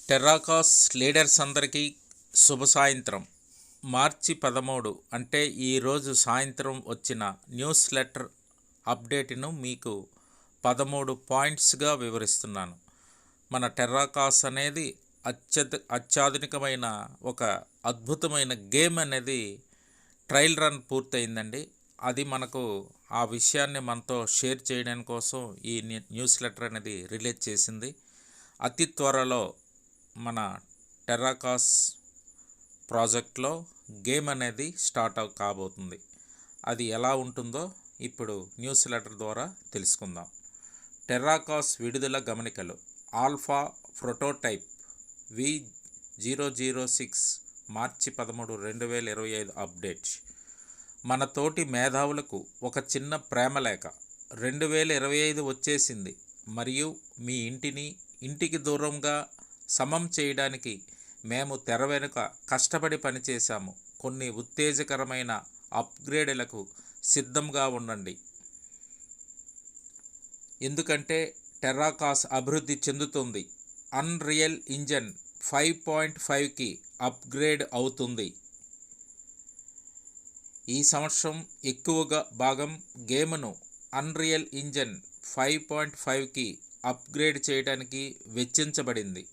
టెర్రాకాస్ leaders అందరికీ శుభ సాయంత్రం. మార్చి 13 అంటే ఈరోజు సాయంత్రం వచ్చిన న్యూస్ లెటర్ అప్డేట్ను మీకు 13 పాయింట్స్గా వివరిస్తున్నాను. మన టెర్రాకాస్ అనేది అత్యాధునికమైన ఒక అద్భుతమైన గేమ్ అనేది ట్రయల్ రన్ పూర్తయిందండి. అది మనకు ఆ విషయాన్ని మనతో షేర్ చేయడం కోసం ఈ న్యూస్ లెటర్ అనేది రిలీజ్ చేసింది. అతి త్వరలో మన టెర్రాకాస్ ప్రాజెక్ట్లో గేమ్ అనేది స్టార్ట్ కాబోతుంది. అది ఎలా ఉంటుందో ఇప్పుడు న్యూస్ లెటర్ ద్వారా తెలుసుకుందాం. టెర్రాకాస్ విడుదల గమనికలు. ఆల్ఫా ప్రోటోటైప్ V006 మార్చి 13, 2025 అప్డేట్. మన తోటి మేధావులకు ఒక చిన్న ప్రేమలేఖ. 2025 వచ్చేసింది మరియు మీ ఇంటికి దూరంగా సమం చేయడానికి మేము తెర వెనుక కష్టపడి పనిచేశాము. కొన్ని ఉత్తేజకరమైన అప్గ్రేడ్లకు సిద్ధంగా ఉండండి, ఎందుకంటే టెర్రాకాస్ అభివృద్ధి చెందుతుంది. అన్రియల్ ఇంజన్ 5.5కి అప్గ్రేడ్ అవుతుంది. ఈ సంవత్సరం ఎక్కువగా భాగం గేమ్ను అన్రియల్ ఇంజన్ 5.5కి అప్గ్రేడ్ చేయడానికి వెచ్చించబడింది.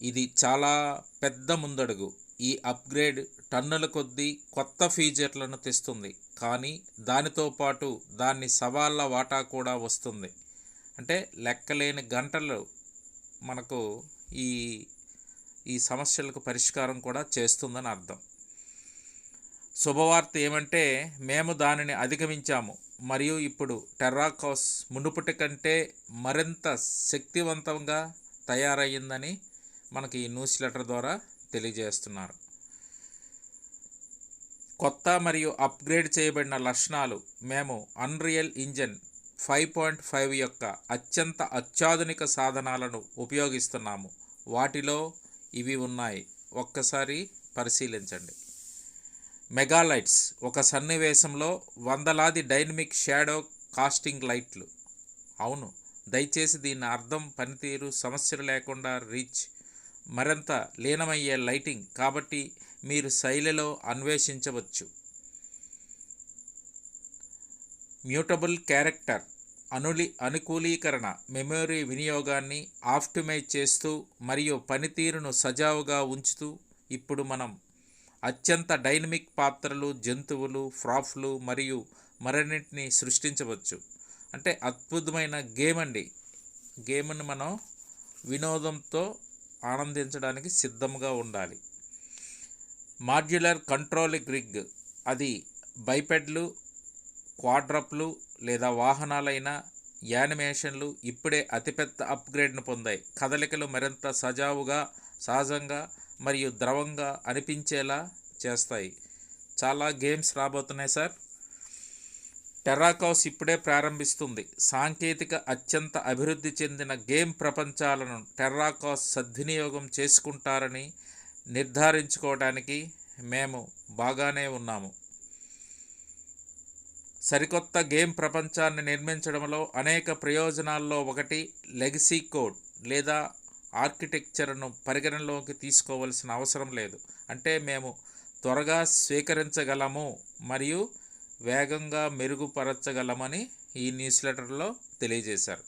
ఇది చాలా పెద్ద ముందడుగు. ఈ అప్గ్రేడ్ టన్నుల కొద్దీ కొత్త ఫీచర్లను తెస్తుంది, కానీ దానితో పాటు దాని సవాళ్ళ వాటా కూడా వస్తుంది. అంటే లెక్కలేని గంటలు మనకు ఈ సమస్యలకు పరిష్కారం కూడా చేస్తుందని అర్థం. శుభవార్త ఏమంటే మేము దానిని అధిగమించాము మరియు ఇప్పుడు టెర్రాకాస్ మునుపటి కంటే మరింత శక్తివంతంగా తయారయ్యిందని మనకి ఈ న్యూస్ లెటర్ ద్వారా తెలియజేస్తున్నారు. కొత్త మరియు అప్గ్రేడ్ చేయబడిన లక్షణాలు. మేము అన్రియల్ ఇంజన్ 5.5 యొక్క అత్యంత అత్యాధునిక సాధనాలను ఉపయోగిస్తున్నాము. వాటిలో ఇవి ఉన్నాయి, ఒక్కసారి పరిశీలించండి. మెగాలైట్స్. ఒక సన్నివేశంలో వందలాది డైనమిక్ షాడో కాస్టింగ్ లైట్లు. అవును, దయచేసి దీని అర్థం పనితీరు సమస్యలు లేకుండా రీచ్ మరింత లీనమయ్యే లైటింగ్, కాబట్టి మీరు శైలిలో అన్వేషించవచ్చు. Mutable character. అనుకూలీకరణ మెమరీ వినియోగాన్ని ఆప్టిమైజ్ చేస్తూ మరియు పనితీరును సజావుగా ఉంచుతూ ఇప్పుడు మనం అత్యంత డైనమిక్ పాత్రలు, జంతువులు, ఫ్రాఫ్లు మరియు మరిన్నింటిని సృష్టించవచ్చు. అంటే అద్భుతమైన గేమ్ అండి. గేమ్ని మనం వినోదంతో ఆనందించడానికి సిద్ధంగా ఉండాలి. మాడ్యులర్ కంట్రోలింగ్ రిగ్. అది బైపెడ్లు, క్వాడ్రప్లు లేదా వాహనాలైన యానిమేషన్లు ఇప్పుడే అతిపెద్ద అప్గ్రేడ్ను పొందాయి. కదలికలు మరింత సహజంగా మరియు ద్రవంగా అనిపించేలా చేస్తాయి. చాలా గేమ్స్ రాబోతున్నాయి సార్. టెర్రాకాస్ ఇప్పుడే ప్రారంభిస్తుంది. సాంకేతిక అత్యంత అభివృద్ధి చెందిన గేమ్ ప్రపంచాలను టెర్రాకాస్ సద్వినియోగం చేసుకుంటారని నిర్ధారించుకోవడానికి మేము బాగానే ఉన్నాము. సరికొత్త గేమ్ ప్రపంచాన్ని నిర్మించడంలో అనేక ప్రయోజనాల్లో ఒకటి లెగసీ కోడ్ లేదా ఆర్కిటెక్చర్ను పరిగణనలోకి తీసుకోవాల్సిన అవసరం లేదు. అంటే మేము త్వరగా స్వీకరించగలము మరియు వేగంగా మెరుగుపరచగలమని ఈ న్యూస్ లెటర్లో తెలియజేశారు.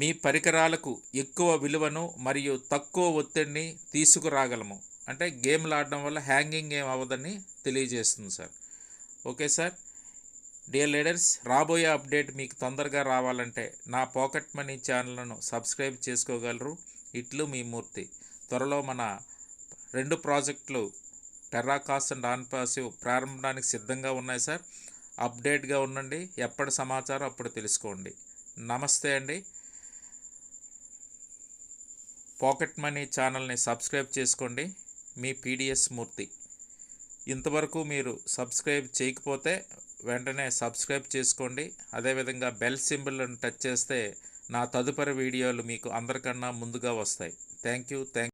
మీ పరికరాలకు ఎక్కువ విలువను మరియు తక్కువ ఒత్తిడిని తీసుకురాగలము. అంటే గేమ్లు ఆడడం వల్ల హ్యాంగింగ్ ఏం అవ్వదని తెలియజేస్తుంది sir. Okay sir. Dear leaders, రాబోయే అప్డేట్ మీకు తొందరగా రావాలంటే నా పాకెట్ మనీ ఛానల్ను సబ్స్క్రైబ్ చేసుకోగలరు. ఇట్లు మీ మూర్తి. త్వరలో మన 2 ప్రాజెక్టులు టెర్రాకాస్ అండ్ ఆన్పాసివ్ ప్రారంభానికి సిద్ధంగా ఉన్నాయి సార్. అప్డేట్గా ఉండండి. ఎప్పటి సమాచారం అప్పుడు తెలుసుకోండి. నమస్తే అండి. పాకెట్ మనీ ఛానల్ని సబ్స్క్రైబ్ చేసుకోండి. మీ PDS మూర్తి. ఇంతవరకు మీరు సబ్స్క్రైబ్ చేయకపోతే వెంటనే సబ్స్క్రైబ్ చేసుకోండి. అదేవిధంగా బెల్ సింబల్ని టచ్ చేస్తే నా తదుపరి వీడియోలు మీకు అందరికన్నా ముందుగా వస్తాయి. Thank you.